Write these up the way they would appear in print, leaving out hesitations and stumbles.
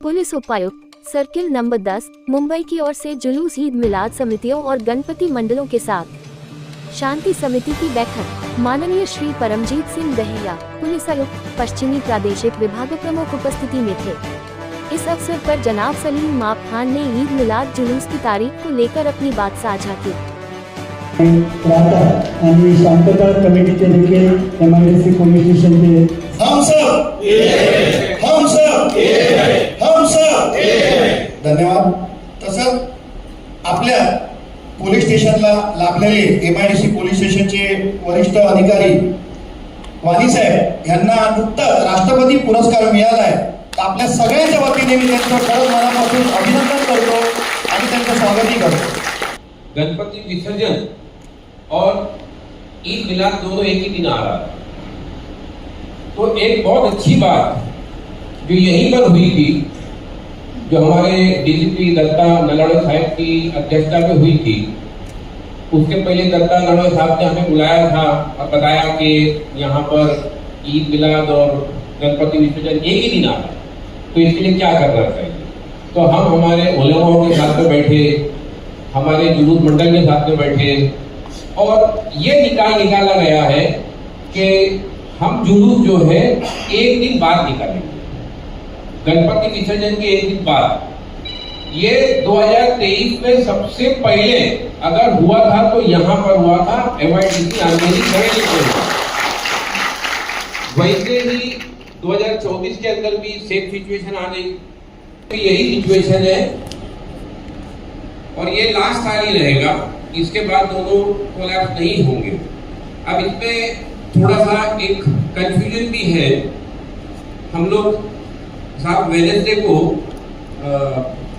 Police उपायुक्त circle number 10 Mumbai की ओर से जुलूस ईद मिलाद समितियों और गणपति मंडलों के साथ शांति समिति की बैठक। माननीय श्री परमजीत सिंह दहिया पुलिस आयुक्त पश्चिमी प्रादेशिक विभाग प्रमुख उपस्थिति में थे। इस अवसर पर जनाब सलीम माप खान ने ईद मिलाद जुलूस की तारीख को लेकर अपनी बात साझा की। आणि शांतता कमिटीचे देखील एमआयडीसी पोलीस स्टेशनचे हम सब धन्यवाद। तसंच आपल्या पोलीस स्टेशनला लाभलेले एमआयडीसी पोलीस स्टेशनचे वरिष्ठ अधिकारी वाणी साहेब यांना नुकताच राष्ट्रपती पुरस्कार मिळाला आहे। आपल्या सगळ्यांच्या वतीने मी त्यांचं खरंच मनापासून अभिनंदन करतो आणि त्यांचं स्वागतही करतो। गणपति विसर्जन और ईद मिलाद दोनों एक ही दिन आ रहा है, तो एक बहुत अच्छी बात जो यहीं पर हुई थी, जो हमारे डीजीपी दत्ता नलावड़े साहब की अध्यक्षता में हुई थी। उसके पहले दत्ता नलावड़े साहब ने हमें बुलाया था और बताया कि यहाँ पर ईद मिलाद और गणपति विसर्जन एक ही दिन आ रहा है, तो इसके लिए क्या करना चाहिए। तो हम हमारे उलेमाओं के साथ में बैठे, हमारे जुलूस मंडल के साथ में बैठे और ये निकाला गया है कि हम जुलूस जो है एक दिन बाद निकालेंगे, गणपति विसर्जन के एक दिन बाद। ये 2023 में सबसे पहले अगर हुआ था तो यहाँ पर हुआ था एमआईडीसी अंधेरी शहर में। वैसे ही 2024 के अंदर भी सेम सिचुएशन आ गई, तो यही सिचुएशन है और ये लास्ट साल ही रहेगा, इसके बाद दोनों कोलैप्स नहीं होंगे। अब इसमें थोड़ा सा एक कंफ्यूजन भी है। हम लोग साहब वेडनेसडे को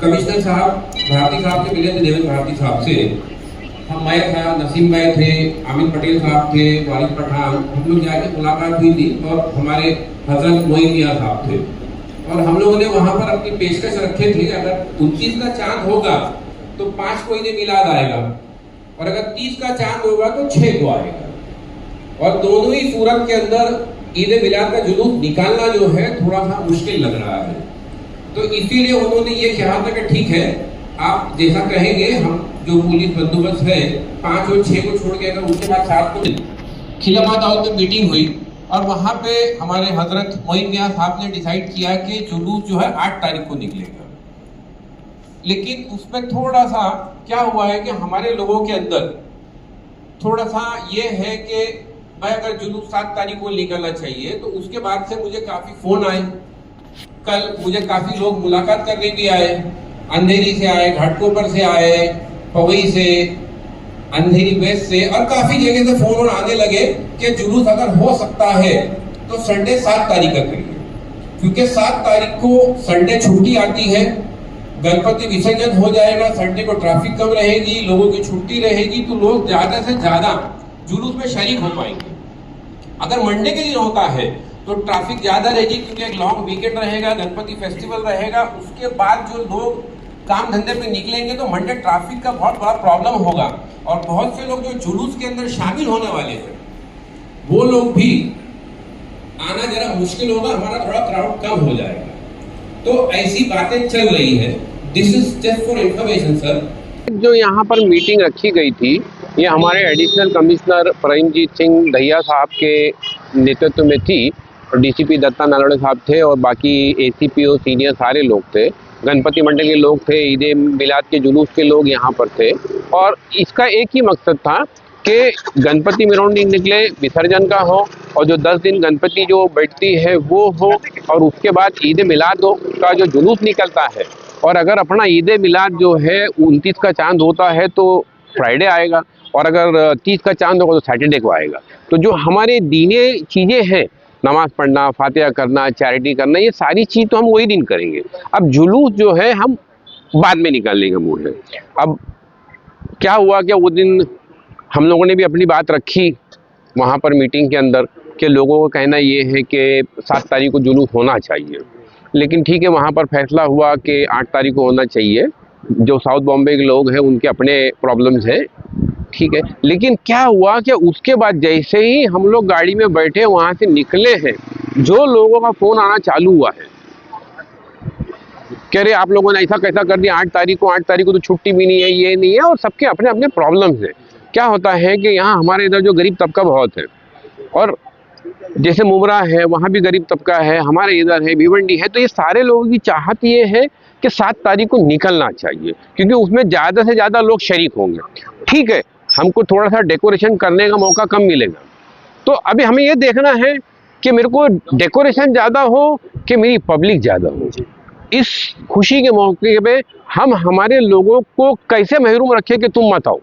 कमिश्नर साहब भारती साहब से मिले थे, देवेंद्र भारती साहब से। मैं था, नसीम भाई थे, अमित पटेल साहब थे, वालिद पठान, हम लोग जाके मुलाकात हुई थी और हमारे हजरत मोइन मियां साहब थे और हम लोगों ने वहां पर अपनी पेशकश रखे थे। अगर 29 का चांद होगा तो 5 को ईद मिलाद आएगा और अगर 30 का चांद होगा तो 6 को आएगा, और दोनों ही सूरत के अंदर ईद मिलाद का जुलूस निकालना जो है थोड़ा सा मुश्किल लग रहा है। तो इसीलिए उन्होंने ये कहा था कि ठीक है, आप जैसा कहेंगे, हम जो पुलिस बंदोबस्त है 5 और 6 को छोड़ के अगर उसके बाद 7 को खिलाफत हाउस में मीटिंग हुई और वहां पे हमारे हजरत मोइन मियां साहब ने डिसाइड किया कि जुलूस जो है 8 तारीख को निकलेगा। लेकिन उसमें थोड़ा सा क्या हुआ है कि हमारे लोगों के अंदर थोड़ा सा ये है कि भाई अगर जुलूस 7 तारीख को निकलना चाहिए, तो उसके बाद से मुझे काफी फोन आए। कल मुझे काफी लोग मुलाकात करने भी आए, अंधेरी से आए, घाटकोपर से आए, पवई से, अंधेरी वेस्ट से, और काफी जगह से फोन आने लगे कि जुलूस अगर हो सकता है तो संडे 7 तारीख का करिए, क्योंकि 7 तारीख को संडे छुट्टी आती है, गणपति विसर्जन हो जाएगा, संडे को ट्रैफिक कम रहेगी, लोगों की छुट्टी रहेगी, तो लोग ज्यादा से ज्यादा जुलूस में शरीक हो पाएंगे। अगर मंडे के दिन होता है तो ट्रैफिक ज्यादा रहेगी, क्योंकि एक लॉन्ग वीकेंड रहेगा, गणपति फेस्टिवल रहेगा। उसके बाद जो लोग काम धंधे पे निकलेंगे तो मंडे ट्रैफिक का बहुत बड़ा प्रॉब्लम होगा, और बहुत से लोग जो जुलूस के अंदर शामिल होने वाले हैं वो लोग भी आना जरा मुश्किल होगा, हमारा थोड़ा क्राउड कम हो जाएगा। तो ऐसी बातें चल रही है। This is just for information sir. जो यहाँ पर मीटिंग रखी गई थी, ये हमारे एडिशनल कमिश्नर परमजीत सिंह दहिया साहब के नेतृत्व में थी, और डीसीपी दत्ता नलावड़े साहब थे और बाकी एसीपीओ सीनियर सारे लोग थे, गणपति मंडल के लोग थे, ईद मिलाद के जुलूस के लोग यहाँ पर थे। और इसका एक ही मकसद था कि गणपति मेरौनी निकले, विसर्जन का हो, और जो 10 दिन गणपति जो बैठती है वो हो, और उसके बाद ईद मिलाद का जो जुलूस निकलता है। और अगर अपना ईद मिलाद जो है 29 का चांद होता है तो फ्राइडे आएगा, और अगर 30 का चांद होगा तो सैटरडे को आएगा। तो जो हमारे दीनी चीज़ें हैं, नमाज़ पढ़ना, फातिहा करना, चैरिटी करना, ये सारी चीज़ तो हम वही दिन करेंगे। अब जुलूस जो है हम बाद में निकालने का मूड है। अब क्या हुआ कि वो दिन हम लोगों ने भी अपनी बात रखी वहाँ पर मीटिंग के अंदर, कि लोगों का कहना ये है कि 7 तारीख को जुलूस होना चाहिए, लेकिन ठीक है, वहाँ पर फैसला हुआ कि 8 तारीख को होना चाहिए। जो साउथ बॉम्बे के लोग हैं उनके अपने प्रॉब्लम्स हैं, ठीक है। लेकिन क्या हुआ कि उसके बाद जैसे ही हम लोग गाड़ी में बैठे वहाँ से निकले हैं, जो लोगों का फ़ोन आना चालू हुआ है कि अरे आप लोगों ने ऐसा कैसा कर दिया, 8 तारीख को तो छुट्टी भी नहीं है, ये नहीं है, और सबके अपने अपने प्रॉब्लम्स हैं। क्या होता है कि यहाँ हमारे इधर जो गरीब तबका बहुत है, और जैसे मुमरा है वहाँ भी गरीब तबका है, हमारे इधर है, भिवंडी है, तो ये सारे लोगों की चाहत ये है कि 7 तारीख को निकलना चाहिए, क्योंकि उसमें ज़्यादा से ज़्यादा लोग शरीक होंगे। ठीक है, हमको थोड़ा सा डेकोरेशन करने का मौका कम मिलेगा, तो अभी हमें ये देखना है कि मेरे को डेकोरेशन ज़्यादा हो कि मेरी पब्लिक ज़्यादा हो। इस खुशी के मौके पे हम हमारे लोगों को कैसे महरूम रखें कि तुम मत आओ।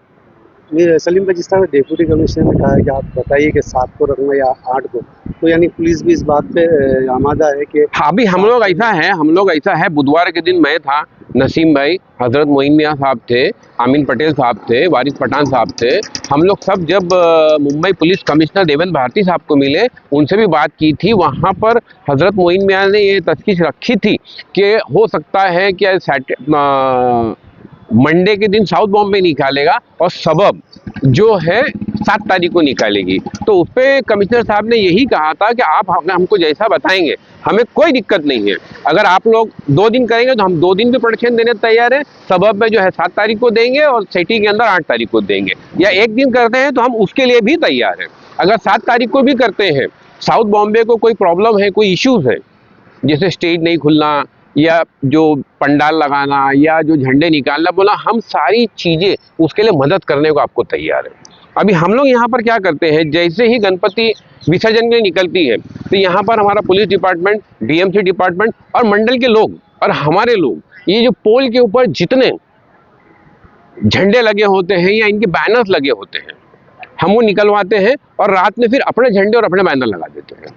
ये सलीम भाई, जिस तरह डिप्टी कमिश्नर ने कहा है कि आप बताइए कि 7 को रखना या 8 को, तो यानी पुलिस भी इस बात पे आमादा है कि अभी हम लोग ऐसा है, बुधवार के दिन मैं था, नसीम भाई, हजरत मोइन मियाँ साहब थे, आमीन पटेल साहब थे, वारिस पठान साहब थे, हम लोग सब जब मुंबई पुलिस कमिश्नर देवेंद्र भारती साहब को मिले, उनसे भी बात की थी। वहाँ पर हजरत मोइन मियाँ ने ये तशख़ीस रखी थी कि हो सकता है कि मंडे के दिन साउथ बॉम्बे निकालेगा और सबब जो है 7 तारीख को निकालेगी। तो उस पर कमिश्नर साहब ने यही कहा था कि आप हमको जैसा बताएंगे हमें कोई दिक्कत नहीं है, अगर आप लोग 2 दिन करेंगे तो हम 2 दिन भी प्रोडक्शन देने तैयार हैं, सबब में जो है 7 तारीख को देंगे और सिटी के अंदर 8 तारीख को देंगे, या 1 दिन करते हैं तो हम उसके लिए भी तैयार हैं। अगर 7 तारीख को भी करते हैं, साउथ बॉम्बे को कोई प्रॉब्लम है, कोई इश्यूज़ है, जैसे स्टेज नहीं खुलना या जो पंडाल लगाना या जो झंडे निकालना, बोला हम सारी चीज़ें उसके लिए मदद करने को आपको तैयार है। अभी हम लोग यहाँ पर क्या करते हैं, जैसे ही गणपति विसर्जन के लिए निकलती है तो यहाँ पर हमारा पुलिस डिपार्टमेंट, डीएमसी डिपार्टमेंट और मंडल के लोग और हमारे लोग, ये जो पोल के ऊपर जितने झंडे लगे होते हैं या इनके बैनर्स लगे होते हैं, हम वो निकलवाते हैं और रात में फिर अपने झंडे और अपने बैनर लगा देते हैं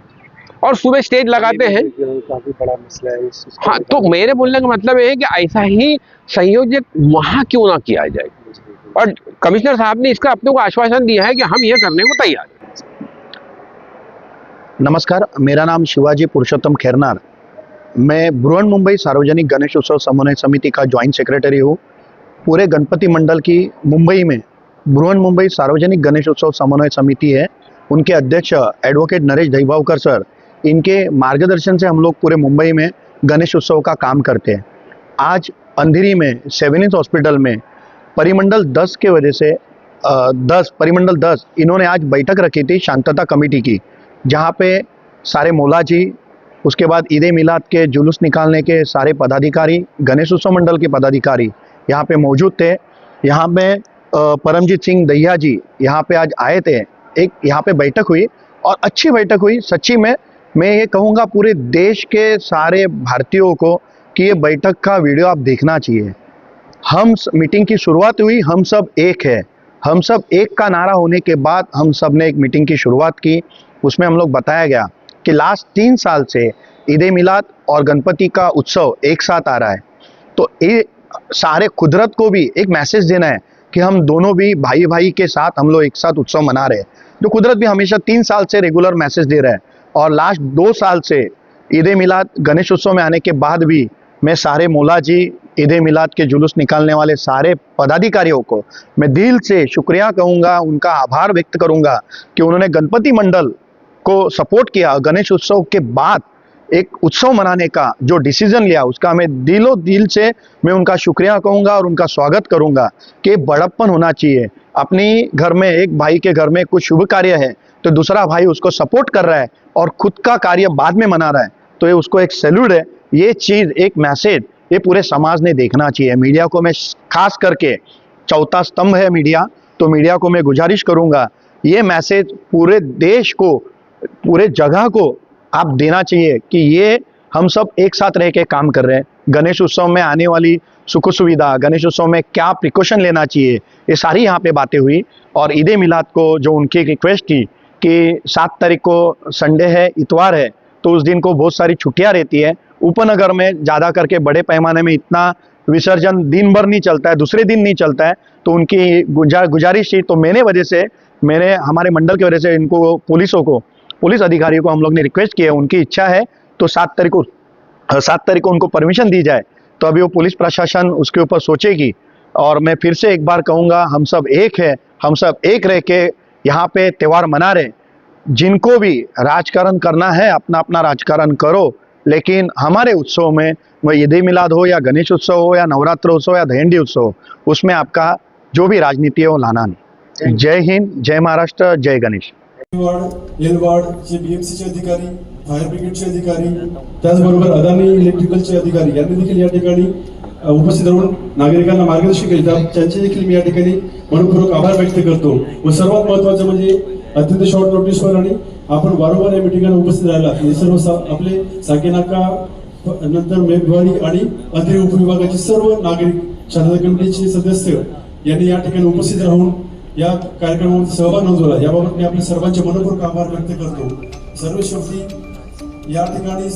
और सुबह स्टेज लगाते हैं। काफी बड़ा मसला है इस हाँ, तो मेरे बोलने का मतलब ये है कि ऐसा ही संयोजक वहाँ क्यों ना किया जाए, और कमिश्नर साहब ने इसका अपने को आश्वासन दिया है कि हम यह करने को तैयार हैं। नमस्कार, मेरा नाम शिवाजी पुरुषोत्तम खैरनार। मैं बृहन मुंबई सार्वजनिक गणेश उत्सव समन्वय समिति का ज्वाइंट सेक्रेटरी हूँ। पूरे गणपति मंडल की मुंबई में बृहन मुंबई सार्वजनिक गणेश उत्सव समन्वय समिति है, उनके अध्यक्ष एडवोकेट नरेश दहीबावकर सर, इनके मार्गदर्शन से हम लोग पूरे मुंबई में गणेश उत्सव का काम करते हैं। आज अंधेरी में सेवेनिथ हॉस्पिटल में परिमंडल 10 के वजह से परिमंडल 10 इन्होंने आज बैठक रखी थी शांतता कमेटी की, जहाँ पे सारे मौला जी, उसके बाद ईद ए मिलाद के जुलूस निकालने के सारे पदाधिकारी, गणेश उत्सव मंडल के पदाधिकारी यहाँ पे मौजूद थे। यहाँ पे परमजीत सिंह दहिया जी यहाँ पे आज आए थे। एक यहाँ पे बैठक हुई और अच्छी बैठक हुई। सच्ची में मैं ये कहूँगा पूरे देश के सारे भारतीयों को कि ये बैठक का वीडियो आप देखना चाहिए। मीटिंग की शुरुआत हुई, हम सब एक है, हम सब एक का नारा होने के बाद हम सब ने एक मीटिंग की शुरुआत की। उसमें हम लोग बताया गया कि लास्ट 3 साल से ईद ए मिलाद और गणपति का उत्सव एक साथ आ रहा है, तो ये सारे कुदरत को भी एक मैसेज देना है कि हम दोनों भी भाई भाई के साथ हम लोग एक साथ उत्सव मना रहे हैं। जो कुदरत भी हमेशा 3 साल से रेगुलर मैसेज दे रहा है, और लास्ट 2 साल से ईद ए मिलाद गणेश उत्सव में आने के बाद भी मैं सारे मौला जी, ईद ए मिलाद के जुलूस निकालने वाले सारे पदाधिकारियों को मैं दिल से शुक्रिया कहूँगा, उनका आभार व्यक्त करूँगा कि उन्होंने गणपति मंडल को सपोर्ट किया। गणेश उत्सव के बाद एक उत्सव मनाने का जो डिसीजन लिया, उसका मैं दिलो दिल से मैं उनका शुक्रिया कहूँगा और उनका स्वागत करूँगा कि बड़प्पन होना चाहिए। अपनी घर में, एक भाई के घर में कुछ शुभ कार्य है तो दूसरा भाई उसको सपोर्ट कर रहा है और खुद का कार्य बाद में मना रहा है, तो ये उसको एक सैल्यूट है। ये चीज़, एक मैसेज ये पूरे समाज ने देखना चाहिए। मीडिया को मैं खास करके, चौथा स्तंभ है मीडिया, तो मीडिया को मैं गुजारिश करूँगा ये मैसेज पूरे देश को, पूरे जगह को आप देना चाहिए कि ये हम सब एक साथ रह के काम कर रहे हैं। गणेश उत्सव में आने वाली सुख सुविधा, गणेश उत्सव में क्या प्रिकॉशन लेना चाहिए, ये सारी यहाँ पे बातें हुई। और ईद ए मिलाद को जो उनकी रिक्वेस्ट थी कि 7 तारीख को संडे है, इतवार है, तो उस दिन को बहुत सारी छुट्टियाँ रहती है। उपनगर में ज़्यादा करके बड़े पैमाने में इतना विसर्जन दिन भर नहीं चलता है, दूसरे दिन नहीं चलता है, तो उनकी गुजारिश थी। तो मैंने हमारे मंडल की वजह से इनको पुलिस अधिकारियों को हम लोग ने रिक्वेस्ट किया, उनकी इच्छा है तो 7 तारीख को उनको परमिशन दी जाए। तो अभी वो पुलिस प्रशासन उसके ऊपर सोचेगी। और मैं फिर से एक बार कहूँगा, हम सब एक है, हम सब एक रह के यहाँ पे त्यौहार मना रहे। जिनको भी राजकारण करना है अपना अपना राजकारण करो, लेकिन हमारे उत्सव में वह ईद ए मिलाद हो या गणेश उत्सव हो या नवरात्र उत्सव या दहंडी उत्सव हो, उसमें आपका जो भी राजनीति है वो लाना नहीं। जय हिंद, जय महाराष्ट्र, जय गणेश। वार्ड एल वार्डचे बीएमसीचे अधिकारी, फायर ब्रिगेडचे अधिकारी, त्याचबरोबर अदानी इलेक्ट्रिकलचे अधिकारी यांनी देखील या ठिकाणी उपस्थित राहून नागरिकांना मार्गदर्शन केले, त्यांचे देखील मी या ठिकाणी मनपूर्वक आभार व्यक्त करतो। व सर्वात महत्त्वाचं म्हणजे अत्यंत शॉर्ट नोटीसवर आणि आपण वारंवार या मिटिंगला उपस्थित राहिला, हे सर्व आपले साकेनाका नंतर मेघवाडी आणि अतिरिक्त उपविभागाचे सर्व नागरिक, शांतता कमिटीचे सदस्य यांनी या ठिकाणी उपस्थित राहून या कार्यक्रमामध्ये सहभाग नोंदवला, याबाबत मी आपल्या सर्वांचे मनपूर्वक आभार व्यक्त करतो। सर्व शेवटी या ठिकाणी